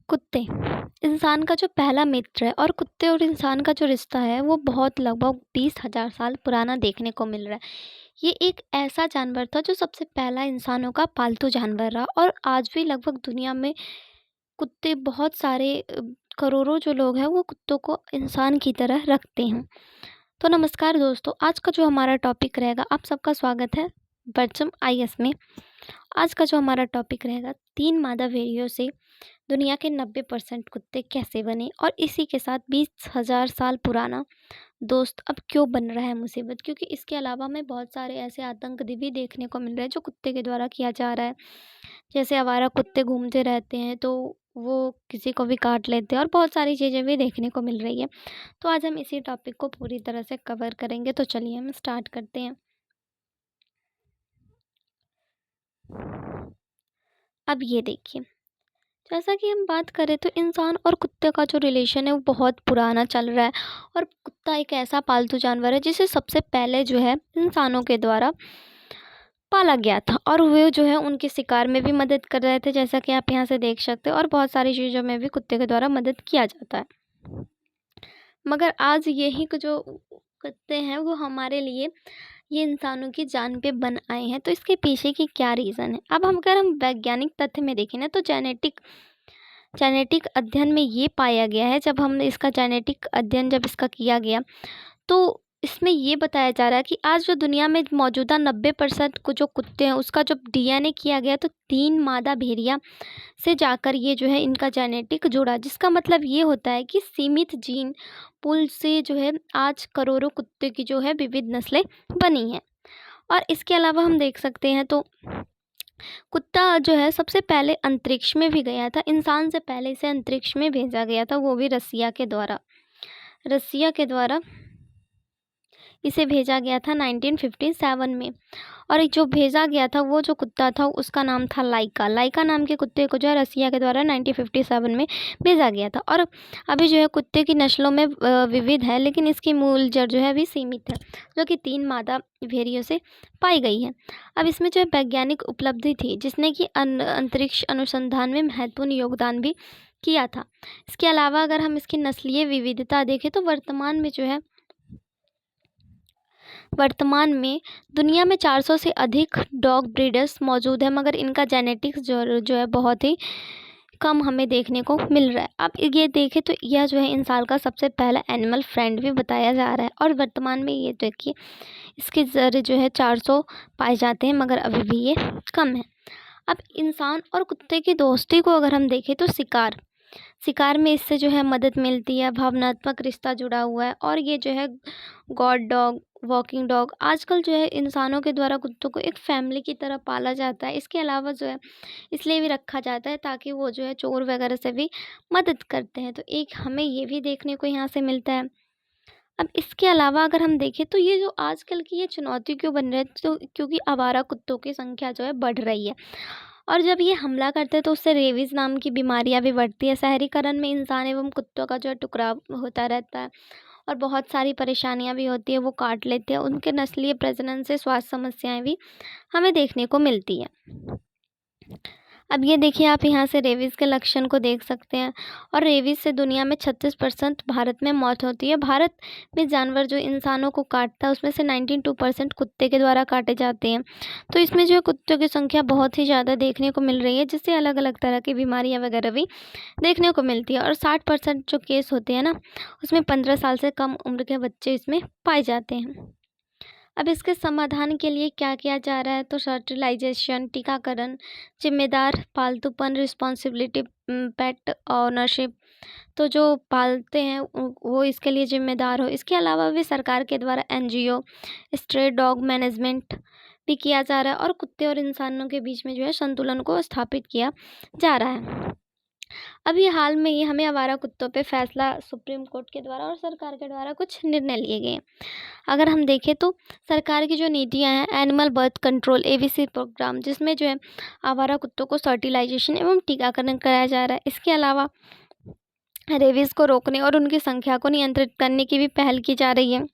कुत्ते इंसान का जो पहला मित्र है और कुत्ते और इंसान का जो रिश्ता है वो बहुत लगभग 20,000 साल पुराना देखने को मिल रहा है। ये एक ऐसा जानवर था जो सबसे पहला इंसानों का पालतू जानवर रहा और आज भी लगभग दुनिया में कुत्ते बहुत सारे करोड़ों जो लोग हैं वो कुत्तों को इंसान की तरह रखते हैं। तो नमस्कार दोस्तों, आज का जो हमारा टॉपिक रहेगा, आप सबका स्वागत है बर्चम आईएएस में। आज का जो हमारा टॉपिक रहेगा, 3 मादा भेड़ियों से दुनिया के 90% कुत्ते कैसे बने और इसी के साथ 20,000 साल पुराना दोस्त अब क्यों बन रहा है मुसीबत। क्योंकि इसके अलावा हमें बहुत सारे ऐसे आतंक भी देखने को मिल रहे हैं जो कुत्ते के द्वारा किया जा रहा है। जैसे आवारा कुत्ते घूमते रहते हैं तो वो किसी को भी काट लेते हैं और बहुत सारी चीज़ें भी देखने को मिल रही है। तो आज हम इसी टॉपिक को पूरी तरह से कवर करेंगे। तो चलिए हम स्टार्ट करते हैं। अब ये देखिए, जैसा कि हम बात करें तो इंसान और कुत्ते का जो रिलेशन है वो बहुत पुराना चल रहा है। और कुत्ता एक ऐसा पालतू जानवर है जिसे सबसे पहले जो है इंसानों के द्वारा पाला गया था और वो जो है उनके शिकार में भी मदद कर रहे थे, जैसा कि आप यहाँ से देख सकते हैं। और बहुत सारी चीज़ों में भी कुत्ते के द्वारा मदद किया जाता है। मगर आज यही जो कुत्ते हैं वो हमारे लिए ये इंसानों की जान पे बन आए हैं। तो इसके पीछे की क्या रीज़न है? अब हम अगर हम वैज्ञानिक तथ्य में देखें ना, तो जेनेटिक अध्ययन में ये पाया गया है, जब हमने इसका जेनेटिक अध्ययन जब इसका किया गया तो इसमें ये बताया जा रहा है कि आज जो दुनिया में मौजूदा 90% को जो कुत्ते हैं उसका जब डीएनए किया गया तो 3 मादा भेड़िया से जाकर ये जो है इनका जेनेटिक जुड़ा, जिसका मतलब ये होता है कि सीमित जीन पूल से जो है आज करोड़ों कुत्ते की जो है विविध नस्लें बनी हैं। और इसके अलावा हम देख सकते हैं तो कुत्ता जो है सबसे पहले अंतरिक्ष में भी गया था। इंसान से पहले इसे अंतरिक्ष में भेजा गया था, वो भी रसिया के द्वारा इसे भेजा गया था 1957 में। और जो भेजा गया था वो जो कुत्ता था उसका नाम था लाइका नाम के कुत्ते को जो है रसिया के द्वारा 1957 में भेजा गया था। और अभी जो है कुत्ते की नस्लों में विविध है, लेकिन इसकी मूल जड़ जो है अभी सीमित है, जो कि 3 मादा भेड़ियों से पाई गई है। अब इसमें जो है वैज्ञानिक उपलब्धि थी जिसने कि अंतरिक्ष अनुसंधान में महत्वपूर्ण योगदान भी किया था। इसके अलावा अगर हम इसकी नस्लीय विविधता देखें तो वर्तमान में दुनिया में 400 से अधिक डॉग ब्रीडर्स मौजूद है, मगर इनका जेनेटिक्स जो है बहुत ही कम हमें देखने को मिल रहा है। अब ये देखें तो यह जो है इंसान का सबसे पहला एनिमल फ्रेंड भी बताया जा रहा है। और वर्तमान में ये देखिए इसके ज़रिए जो है 400 पाए जाते हैं, मगर अभी भी ये कम है। अब इंसान और कुत्ते की दोस्ती को अगर हम देखें तो शिकार में इससे जो है मदद मिलती है, भावनात्मक रिश्ता जुड़ा हुआ है। और ये जो है गॉड डॉग, वॉकिंग डॉग, आजकल जो है इंसानों के द्वारा कुत्तों को एक फैमिली की तरह पाला जाता है। इसके अलावा जो है इसलिए भी रखा जाता है ताकि वो जो है चोर वगैरह से भी मदद करते हैं। तो एक हमें ये भी देखने को यहाँ से मिलता है। अब इसके अलावा अगर हम देखें तो ये जो आजकल की ये चुनौती क्यों बन रही है, तो क्योंकि आवारा कुत्तों की संख्या जो है बढ़ रही है। और जब ये हमला करते हैं तो उससे रेबीज नाम की बीमारियां भी बढ़ती है। शहरीकरण में इंसान एवं कुत्तों का जो है टकराव होता रहता है और बहुत सारी परेशानियां भी होती है, वो काट लेते हैं। उनके नस्लीय प्रजनन से स्वास्थ्य समस्याएं भी हमें देखने को मिलती है। अब ये देखिए, आप यहाँ से रेबीज़ के लक्षण को देख सकते हैं। और रेबीज़ से दुनिया में 36% भारत में मौत होती है। भारत में जानवर जो इंसानों को काटता है उसमें से 92% कुत्ते के द्वारा काटे जाते हैं। तो इसमें जो है कुत्तों की संख्या बहुत ही ज़्यादा देखने को मिल रही है, जिससे अलग अलग तरह की बीमारियाँ वगैरह भी देखने को मिलती है। और 60% जो केस होते हैं ना, उसमें 15 साल से कम उम्र के बच्चे इसमें पाए जाते हैं। अब इसके समाधान के लिए क्या किया जा रहा है, तो स्टरलाइजेशन, टीकाकरण, जिम्मेदार पालतूपन, रिस्पॉन्सिबिलिटी, पेट ओनरशिप। तो जो पालते हैं वो इसके लिए जिम्मेदार हो। इसके अलावा भी सरकार के द्वारा एनजीओ, स्ट्रे डॉग मैनेजमेंट भी किया जा रहा है और कुत्ते और इंसानों के बीच में जो है संतुलन को स्थापित किया जा रहा है। अभी हाल में ही हमें आवारा कुत्तों पे फैसला सुप्रीम कोर्ट के द्वारा और सरकार के द्वारा कुछ निर्णय लिए गए हैं। अगर हम देखें तो सरकार की जो नीतियां हैं, animal birth control ABC program, जिसमें जो है आवारा कुत्तों को फर्टिलाइजेशन एवं टीकाकरण कराया जा रहा है। इसके अलावा रेबीज को रोकने और उनकी संख्या को नियंत्रित करने की भी पहल की जा रही है।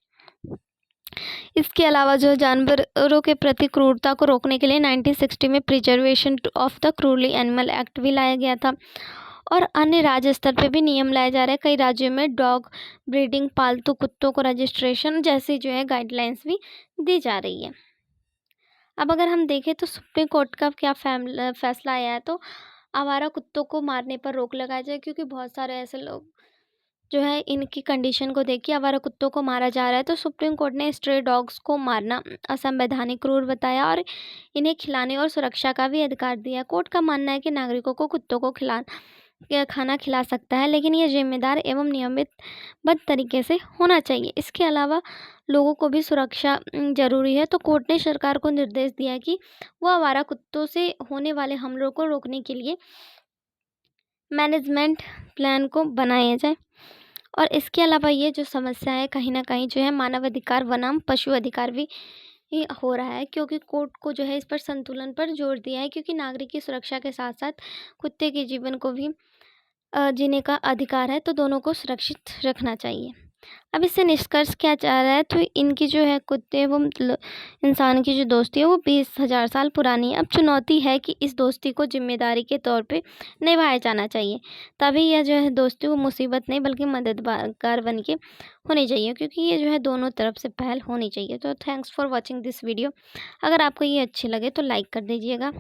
इसके अलावा जो जानवरों के प्रति क्रूरता को रोकने के लिए 1960 में preservation of the cruelly animal act भी लाया गया था। और अन्य राज्य स्तर पे भी नियम लाए जा रहे हैं। कई राज्यों में डॉग ब्रीडिंग, पालतू कुत्तों को रजिस्ट्रेशन जैसी जो है गाइडलाइंस भी दी जा रही है। अब अगर हम देखें तो सुप्रीम कोर्ट का क्या फैसला आया है, तो आवारा कुत्तों को मारने पर रोक लगाई जाए, क्योंकि बहुत सारे ऐसे लोग जो है इनकी कंडीशन को देख के आवारा कुत्तों को मारा जा रहा है। तो सुप्रीम कोर्ट ने स्ट्रे डॉग्स को मारना असंवैधानिक, क्रूर बताया और इन्हें खिलाने और सुरक्षा का भी अधिकार दिया। कोर्ट का मानना है कि नागरिकों को कुत्तों को खाना खिला सकता है, लेकिन यह जिम्मेदार एवं नियमित बद्ध तरीके से होना चाहिए। इसके अलावा लोगों को भी सुरक्षा जरूरी है। तो कोर्ट ने सरकार को निर्देश दिया कि वह आवारा कुत्तों से होने वाले हमलों को रोकने के लिए मैनेजमेंट प्लान को बनाया जाए। और इसके अलावा ये जो समस्या है, कहीं ना कहीं जो है मानव अधिकार बनाम पशु अधिकार भी ही हो रहा है, क्योंकि कोर्ट को जो है इस पर संतुलन पर जोर दिया है, क्योंकि नागरिक की सुरक्षा के साथ साथ कुत्ते के जीवन को भी जीने का अधिकार है, तो दोनों को सुरक्षित रखना चाहिए। अब इससे निष्कर्ष क्या जा रहा है, तो इनकी जो है कुत्ते एवं इंसान की जो दोस्ती है वो 20,000 साल पुरानी है। अब चुनौती है कि इस दोस्ती को जिम्मेदारी के तौर पे निभाया जाना चाहिए, तभी यह जो है दोस्ती वो मुसीबत नहीं बल्कि मददगार बन के होनी चाहिए, क्योंकि ये जो है दोनों तरफ से पहल होनी चाहिए। तो thanks for watching this video. अगर आपको ये अच्छी लगे तो लाइक कर दीजिएगा।